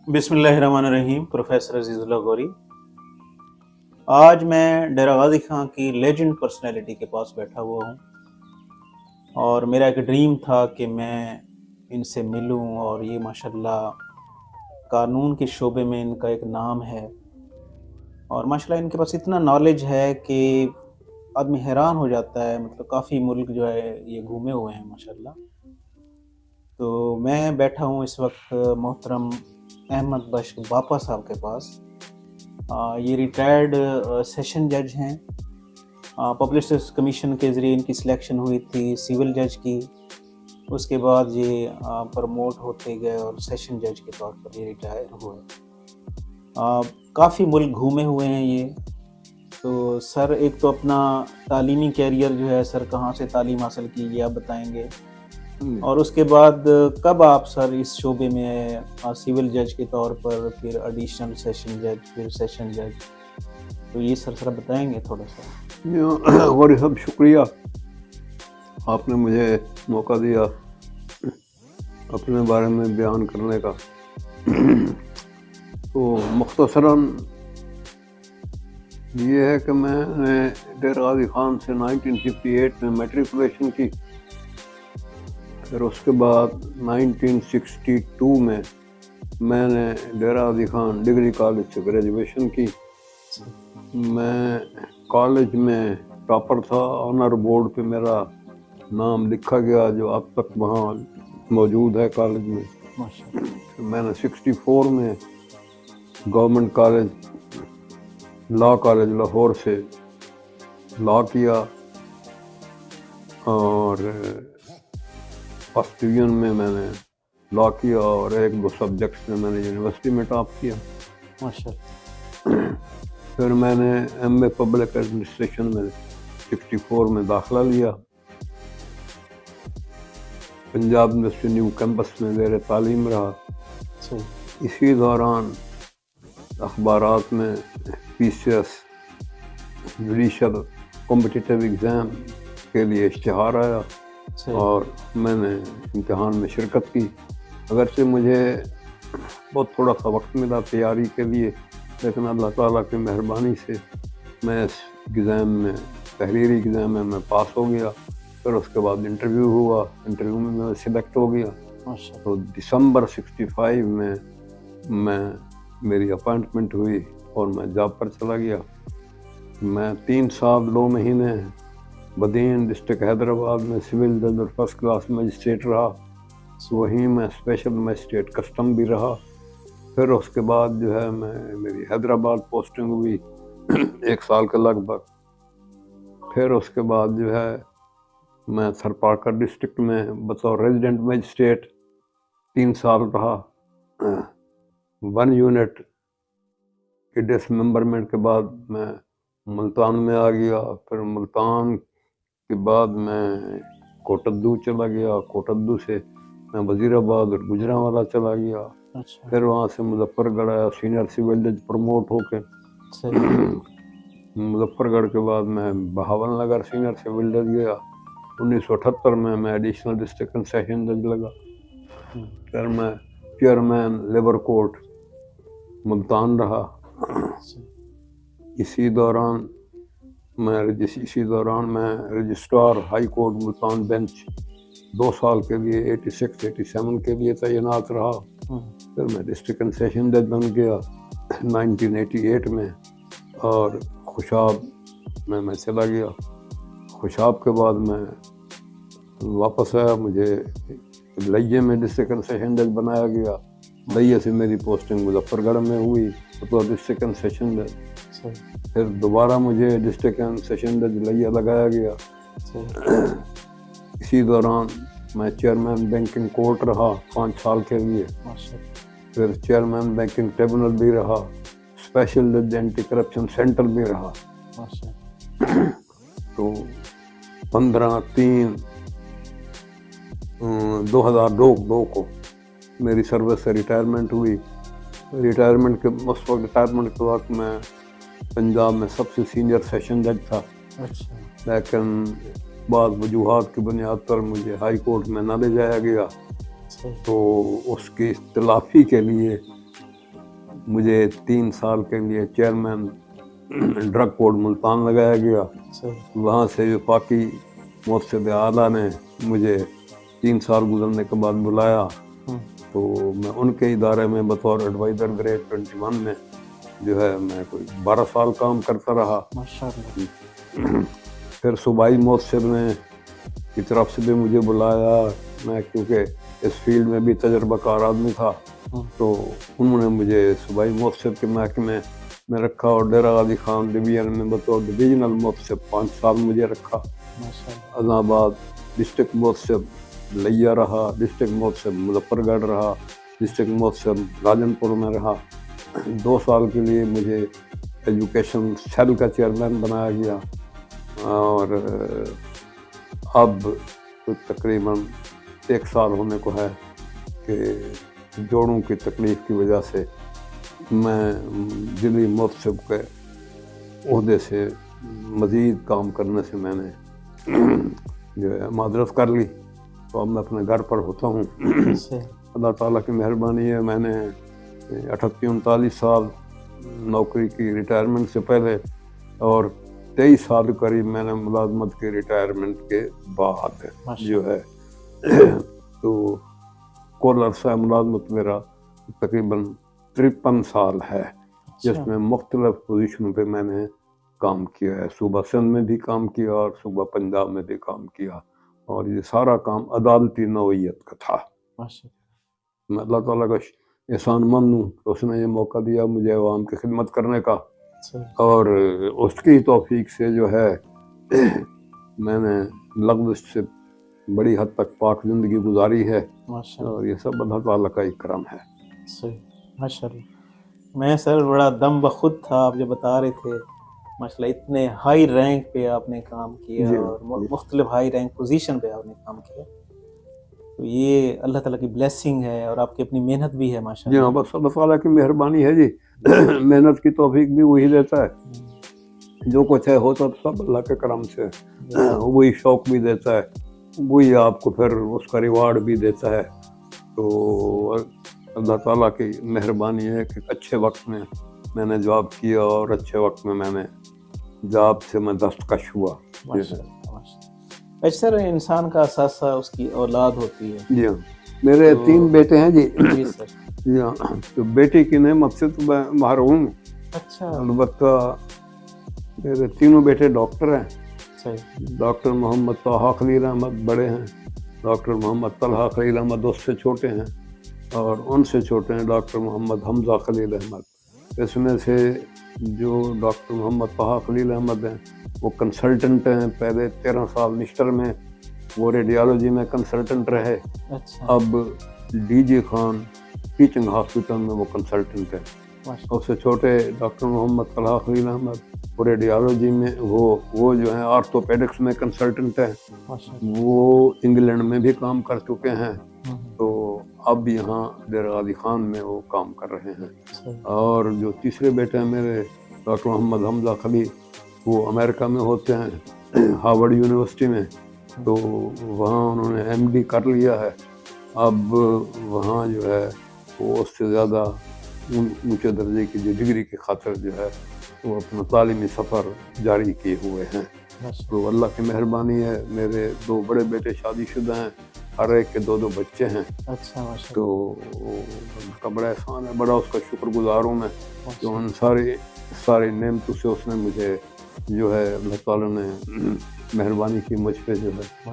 بسم اللہ الرحمن الرحیم۔ پروفیسر عزیز اللہ غوری، آج میں ڈیرہ غازی خان کی لیجنڈ پرسنالٹی کے پاس بیٹھا ہوا ہوں، اور میرا ایک ڈریم تھا کہ میں ان سے ملوں، اور یہ ماشاءاللہ قانون کے شعبے میں ان کا ایک نام ہے، اور ماشاءاللہ ان کے پاس اتنا نالج ہے کہ آدمی حیران ہو جاتا ہے۔ مطلب کافی ملک جو ہے یہ گھومے ہوئے ہیں ماشاءاللہ۔ تو میں بیٹھا ہوں اس وقت محترم احمد بخش باپا صاحب کے پاس۔ یہ ریٹائرڈ سیشن جج ہیں۔ پبلک سروس کمیشن کے ذریعے ان کی سلیکشن ہوئی تھی سول جج کی، اس کے بعد یہ پروموٹ ہوتے گئے اور سیشن جج کے طور پر یہ ریٹائر ہوئے۔ کافی ملک گھومے ہوئے ہیں یہ۔ تو سر، ایک تو اپنا تعلیمی کیریئر جو ہے سر، کہاں سے تعلیم حاصل کی یہ آپ بتائیں گے، اور اس کے بعد کب آپ سر اس شعبے میں سول جج کے طور پر، پھر ایڈیشنل سیشن جج، پھر سیشن جج، تو یہ سر بتائیں گے تھوڑا سا؟ غوری صاحب شکریہ، آپ نے مجھے موقع دیا اپنے بارے میں بیان کرنے کا۔ تو مختصراً یہ ہے کہ میں نے ڈیرہ غازی خان سے 1958 میں میٹریکولیشن کی، پھر اس کے بعد 1962 میں نے ڈیرہ غازی خان ڈگری کالج سے گریجویشن کی۔ میں کالج میں ٹاپر تھا، آنر بورڈ پہ میرا نام لکھا گیا جو اب تک وہاں موجود ہے کالج میں۔ میں نے 64 میں government college, law college Lahore سے لا کیا، اور فرسٹ ڈویژن میں نے لا کیا، اور ایک دو سبجیکٹس میں نے یونیورسٹی میں ٹاپ کیا۔ پھر میں نے ایم اے پبلک ایڈمنسٹریشن میں 64 میں داخلہ لیا، پنجاب یونیورسٹی نیو کیمپس میں زیر تعلیم رہا۔ اسی دوران اخبارات میں P C S judicial competitive exam کے لیے اشتہار آیا، اور میں نے امتحان میں شرکت کی۔ اگرچہ مجھے بہت تھوڑا سا وقت ملا تیاری کے لیے، لیکن اللہ تعالیٰ کی مہربانی سے میں اس ایگزام میں، تحریری ایگزام میں پاس ہو گیا۔ پھر اس کے بعد انٹرویو ہوا، انٹرویو میں میں سلیکٹ ہو گیا۔ تو دسمبر 65 میں میری اپائنٹمنٹ ہوئی اور میں جاب پر چلا گیا۔ میں 3 سال 2 مہینے بدین ڈسٹرکٹ حیدرآباد میں سول جج اور فرسٹ کلاس مجسٹریٹ رہا، وہیں میں اسپیشل مجسٹریٹ کسٹم بھی رہا۔ پھر اس کے بعد جو ہے میری حیدرآباد پوسٹنگ ہوئی 1 سال کے لگ بھگ۔ پھر اس کے بعد جو ہے میں تھرپارکر ڈسٹرکٹ میں بطور ریزیڈنٹ مجسٹریٹ 3 سال رہا۔ 1 یونٹ کی ڈسممبرمنٹ کے بعد میں ملتان میں آ گیا۔ پھر ملتان کے بعد میں کوٹدو چلا گیا، کوٹدو سے میں وزیر آباد اور گجرانوالہ چلا گیا۔ پھر وہاں سے مظفر گڑھ آیا سینئر سول جج پروموٹ ہو کے۔ مظفر گڑھ کے بعد میں بہاول نگر سینئر سول جج گیا۔ 1978 میں ایڈیشنل ڈسٹرکٹ سیشن جج لگا۔ پھر میں چیئرمین لیبر کورٹ ملتان رہا۔ اسی دوران میں registrar high court Multan bench 2 سال کے لیے 86-87 کے لیے تعینات رہا۔ پھر میں ڈسٹرکٹ سیشن جج بن گیا 1988 میں، اور خوشاب میں چلا گیا۔ خوشاب کے بعد میں واپس آیا، مجھے لئیے میں ڈسٹرکٹ سیشن جج بنایا گیا۔ لئیے سے میری پوسٹنگ مظفر گڑھ میں ہوئی بطور ڈسٹرکٹ سیشن جج۔ پھر دوبارہ مجھے ڈسٹرکٹ سیشن جج لئیے لگایا گیا۔ اسی دوران میں چیئرمین بینکنگ کورٹ رہا 5 سال کے لیے۔ پھر چیئرمین بینکنگ ٹریبونل بھی رہا، اسپیشل جج اینٹی کرپشن سینٹر بھی رہا۔ تو 15/3/2002 کو میری سروس سے ریٹائرمنٹ ہوئی۔ ریٹائرمنٹ کے وقت میں پنجاب میں سب سے سینئر سیشن جج تھا، لیکن بعض وجوہات کی بنیاد پر مجھے ہائی کورٹ میں نہ لے جایا گیا۔ تو اس کی تلافی کے لیے مجھے 3 سال کے لیے چیئرمین ڈرگ بورڈ ملتان لگایا گیا. وہاں سے وفاقی محتسب اعلیٰ نے مجھے 3 سال گزرنے کے بعد بلایا تو میں ان کے ادارے میں بطور ایڈوائزر گریڈ 21 میں جو ہے میں کوئی 12 سال کام کرتا رہا. پھر صوبائی محتسب نے کی طرف سے بھی مجھے بلایا. میں کیونکہ اس فیلڈ میں بھی تجربہ کار آدمی تھا تو انہوں نے مجھے صوبائی محتسب کے محکمے میں رکھا اور ڈیرہ غازی خان ڈویژن میں بطور ڈویژنل محتسب 5 سال مجھے رکھا. اعظم آباد ڈسٹرکٹ محتسب لیا رہا, ڈسٹرکٹ محتسب مظفر گڑھ رہا, ڈسٹرکٹ محتسب راجن پور میں رہا. 2 سال کے لیے مجھے ایجوکیشن سیل کا چیئرمین بنایا گیا اور اب تقریباً 1 سال ہونے کو ہے کہ جوڑوں کی تکلیف کی وجہ سے میں ضلعی محتسب کے عہدے سے مزید کام کرنے سے میں نے جو ہے معذرت کر لی. تو اب میں اپنے گھر پر ہوتا ہوں. اللہ تعالیٰ کی مہربانی ہے, میں نے 38-39 سال نوکری کی ریٹائرمنٹ سے پہلے اور 23 سال قریب میں نے ملازمت کے ریٹائرمنٹ کے بعد جو ہے تو کل عرصہ ملازمت میرا تقریباً 53 سال ہے, جس میں مختلف پوزیشنوں پہ میں نے کام کیا ہے. صوبہ سندھ میں بھی کام کیا اور صوبہ پنجاب میں بھی کام کیا اور یہ سارا کام عدالتی نوعیت کا تھا. میں اللہ تعالیٰ کا احسان مند ہوں کہ اس نے یہ موقع دیا مجھے عوام کی خدمت کرنے کا اور اس کی توفیق سے جو ہے میں نے لغزش سے بڑی حد تک پاک زندگی گزاری ہے اور یہ سب اللہ تعالیٰ کا اکرام ہے. ماشاء اللہ. میں سر بڑا دم بخود تھا آپ جو بتا رہے تھے. ماشاء اللہ اتنے ہائی رینک پہ آپ نے کام کیا اور مختلف ہائی رینک پوزیشن پہ آپ نے کام کیا, تو یہ اللہ تعالیٰ کی بلیسنگ ہے اور آپ کی اپنی محنت بھی ہے ماشاء اللہ. جی ہاں, بس اللہ تعالیٰ کی مہربانی ہے جی. محنت کی توفیق بھی وہی دیتا ہے, جو کچھ ہے ہوتا تو سب اللہ کے کرم سے. وہی شوق بھی دیتا ہے, وہی آپ کو پھر اس کا ریوارڈ بھی دیتا ہے. تو اللہ تعالیٰ کی مہربانی ہے کہ اچھے وقت میں نے جاب کیا اور اچھے وقت میں نے جاب سے میں دستکش ہوا. اچھا سر, انسان کا اثاثہ اس کی اولاد ہوتی ہے. جی ہاں, میرے 3 بیٹے ہیں جی. جی سر. جی ہاں, تو بیٹی کی نعمت سے تو میں محروم. اچھا. البتہ میرے 3 بیٹے ڈاکٹر ہیں. ڈاکٹر محمد طہٰ خلیل احمد بڑے ہیں, ڈاکٹر محمد طلحہ خلیل احمد اس سے چھوٹے ہیں اور ان سے چھوٹے ہیں ڈاکٹر محمد حمزہ خلیل احمد. اس میں سے جو ڈاکٹر محمد طہٰ خلیل احمد ہیں وہ کنسلٹنٹ ہیں. پہلے 13 سال نشتر میں وہ ریڈیالوجی میں کنسلٹنٹ رہے. اب D G Khan teaching hospital میں وہ کنسلٹنٹ ہیں. اس سے چھوٹے ڈاکٹر محمد طلحہ خلیل احمد وہ ریڈیالوجی میں وہ جو ہیں آرتھوپیڈکس میں کنسلٹنٹ ہیں. وہ انگلینڈ میں بھی کام کر چکے ہیں تو اب یہاں ڈیرہ غازی خان میں وہ کام کر رہے ہیں. اور جو تیسرے بیٹے ہیں میرے ڈاکٹر محمد حمزہ خلیل, وہ امریکہ میں ہوتے ہیں ہارورڈ یونیورسٹی میں, تو وہاں انہوں نے ایم ڈی کر لیا ہے. اب وہاں جو ہے وہ اس سے زیادہ اونچے درجے کی جو ڈگری کی خاطر جو ہے وہ اپنا تعلیمی سفر جاری کیے ہوئے ہیں. تو اللہ کی مہربانی ہے, میرے 2 بڑے بیٹے شادی شدہ ہیں, ہر ایک کے 2 بچے ہیں. اچھا. تو اس کا بڑا احسان ہے, بڑا اس کا شکر گزار ہوں میں کہ ان ساری نعمتوں سے اس نے مجھے جو ہے اللہ تعالیٰ نے مہربانی کی مجھ پہ جو ہے.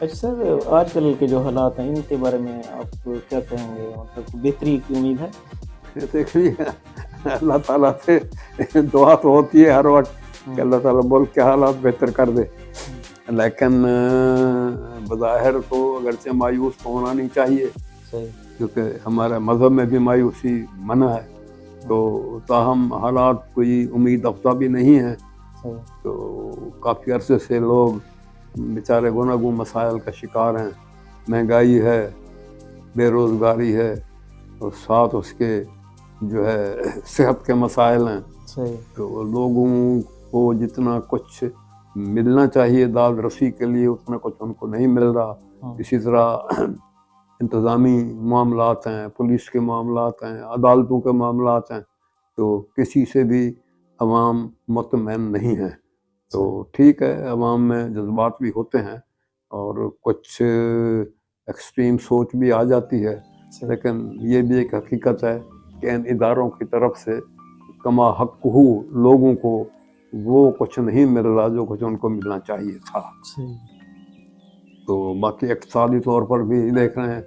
اچھا سر, آج کل کے جو حالات ہیں ان کے بارے میں آپ کیا کہیں گے؟ مطلب بہتری کی امید ہے؟ دیکھیے, اللہ تعالیٰ سے دعا تو ہوتی ہے ہر وقت کہ اللہ تعالیٰ ملک کے حالات بہتر کر دے, لیکن بظاہر تو اگرچہ مایوس تو ہونا نہیں چاہیے کیونکہ ہمارے مذہب میں بھی مایوسی منع ہے. تو تاہم حالات کوئی امید افزا بھی نہیں ہے. تو کافی عرصے سے لوگ بیچارے گناگوں مسائل کا شکار ہیں. مہنگائی ہے, بے روزگاری ہے اور ساتھ اس کے جو ہے صحت کے مسائل ہیں. تو لوگوں کو جتنا کچھ ملنا چاہیے داد رسی کے لیے اتنا کچھ ان کو نہیں مل رہا. اسی طرح انتظامی معاملات ہیں، پولیس کے معاملات ہیں، عدالتوں کے معاملات ہیں، تو کسی سے بھی عوام مطمئن نہیں ہے. تو ٹھیک ہے، عوام میں جذبات بھی ہوتے ہیں اور کچھ ایکسٹریم سوچ بھی آ جاتی ہے، لیکن یہ بھی ایک حقیقت ہے کہ ان اداروں کی طرف سے کما حق لوگوں کو وہ کچھ نہیں مل رہا جو کچھ ان کو ملنا چاہیے تھا. تو باقی اقتصادی طور پر بھی دیکھ رہے ہیں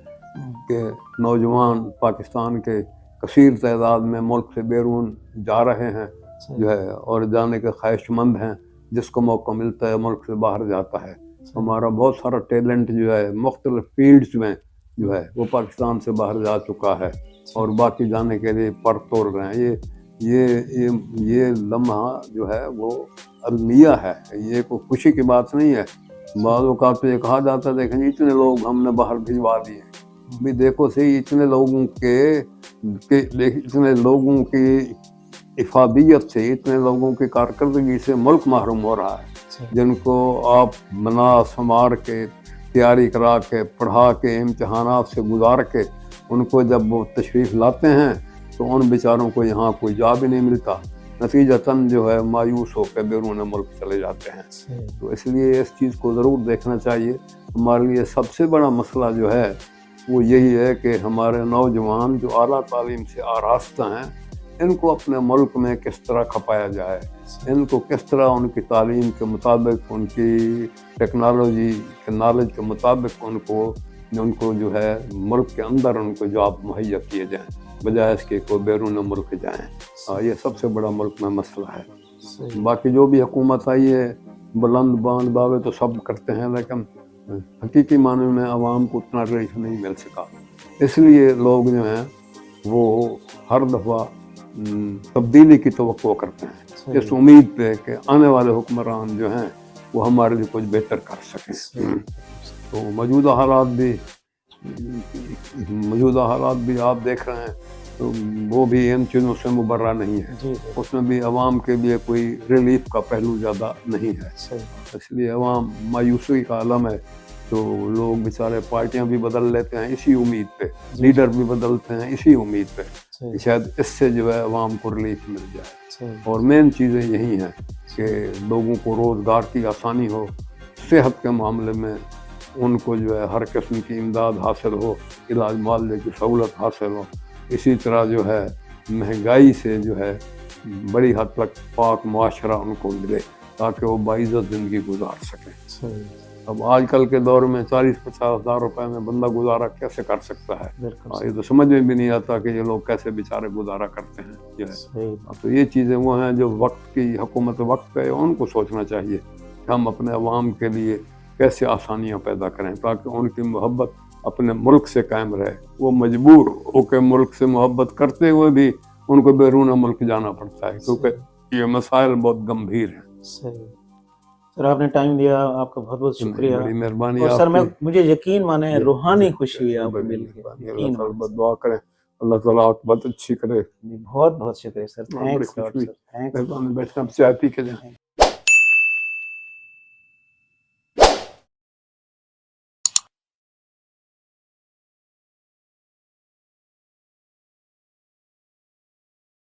کہ نوجوان پاکستان کے کثیر تعداد میں ملک سے بیرون جا رہے ہیں جو ہے، اور جانے کے خواہش مند ہیں. جس کو موقع ملتا ہے ملک سے باہر جاتا ہے. ہمارا بہت سارا ٹیلنٹ جو ہے مختلف فیلڈز میں جو ہے وہ پاکستان سے باہر جا چکا ہے اور باقی جانے کے لیے پر توڑ رہے ہیں. یہ لمحہ جو ہے وہ المیہ ہے، یہ کوئی خوشی کی بات نہیں ہے. بعض اوقات تو یہ کہا جاتا ہے دیکھیں اتنے لوگ ہم نے باہر بھجوا دیے. بھی دیکھو صحیح، اتنے لوگوں کی افادیت سے، اتنے لوگوں کی کارکردگی سے ملک محروم ہو رہا ہے، جن کو آپ بنا سنوار کے تیاری کرا کے پڑھا کے امتحانات سے گزار کے ان کو جب وہ تشریف لاتے ہیں تو ان بیچاروں کو یہاں کوئی جاب ہی نہیں ملتا، نتیجتاً جو ہے مایوس ہو کے بیرون ملک چلے جاتے ہیں. تو اس لیے اس چیز کو ضرور دیکھنا چاہیے. ہمارے لیے سب سے بڑا مسئلہ جو ہے وہ یہی ہے کہ ہمارے نوجوان جو اعلیٰ تعلیم سے آراستہ ہیں ان کو اپنے ملک میں کس طرح کھپایا جائے، ان کو کس طرح ان کی تعلیم کے مطابق، ان کی ٹیکنالوجی کے نالج کے مطابق ان کو جو ہے ملک کے اندر ان کو جاب مہیا کیے جائیں بجائے اس کے کوئی بیرون ملک جائیں. یہ سب سے بڑا ملک میں مسئلہ ہے. باقی جو بھی حکومت آئی ہے بلند باند دعوے تو سب کرتے ہیں، لیکن حقیقی معنی میں عوام کو اتنا ریلیف نہیں مل سکا. اس لیے لوگ جو ہیں وہ ہر دفعہ تبدیلی کی توقع کرتے ہیں اس امید پہ کہ آنے والے حکمران جو ہیں وہ ہمارے لیے کچھ بہتر کر سکیں. تو موجودہ حالات بھی آپ دیکھ رہے ہیں تو وہ بھی ان چیزوں سے مبرہ نہیں ہے. اس میں بھی عوام کے لیے کوئی ریلیف کا پہلو زیادہ نہیں ہے. اس لیے عوام مایوسی کا عالم ہے. تو لوگ بیچارے پارٹیاں بھی بدل لیتے ہیں اسی امید پہ، لیڈر بھی بدلتے ہیں اسی امید پہ کہ شاید اس سے جو ہے عوام کو ریلیف مل جائے. اور مین چیزیں یہی ہیں کہ لوگوں کو روزگار کی آسانی ہو، صحت کے معاملے میں ان کو جو ہے ہر قسم کی امداد حاصل ہو، علاج معالجے کی سہولت حاصل ہو. اسی طرح جو ہے مہنگائی سے جو ہے بڑی حد تک پاک معاشرہ ان کو ملے تاکہ وہ باعزت زندگی گزار سکیں. اب آج کل کے دور میں 40-50 ہزار روپے میں بندہ گزارا کیسے کر سکتا ہے؟ یہ تو سمجھ میں بھی نہیں آتا کہ یہ لوگ کیسے بیچارے گزارا کرتے ہیں جو ہے. تو یہ چیزیں وہ ہیں جو وقت کی حکومت وقت پہ ان کو سوچنا چاہیے کہ ہم اپنے عوام کے لیے کیسے آسانیاں پیدا کریں تاکہ ان کی محبت اپنے ملک سے قائم رہے. وہ مجبور ہو کے ملک سے محبت کرتے ہوئے بھی ان کو بیرون ملک جانا پڑتا ہے کیونکہ یہ مسائل بہت گمبھیر ہیں. سر آپ نے ٹائم دیا، آپ کا بہت بہت شکریہ. بڑی مہربانی. اور سر مجھے یقین مانے روحانی خوشی ہوئی آپ کو مل کے. اللہ تعالیٰ دعا کریں اللہ تعالیٰ آپ بہت اچھی کرے. بہت بہت شکریہ سر. تھینکس. مہربانی بیٹھنا، آپ چائے پی کے جائیں.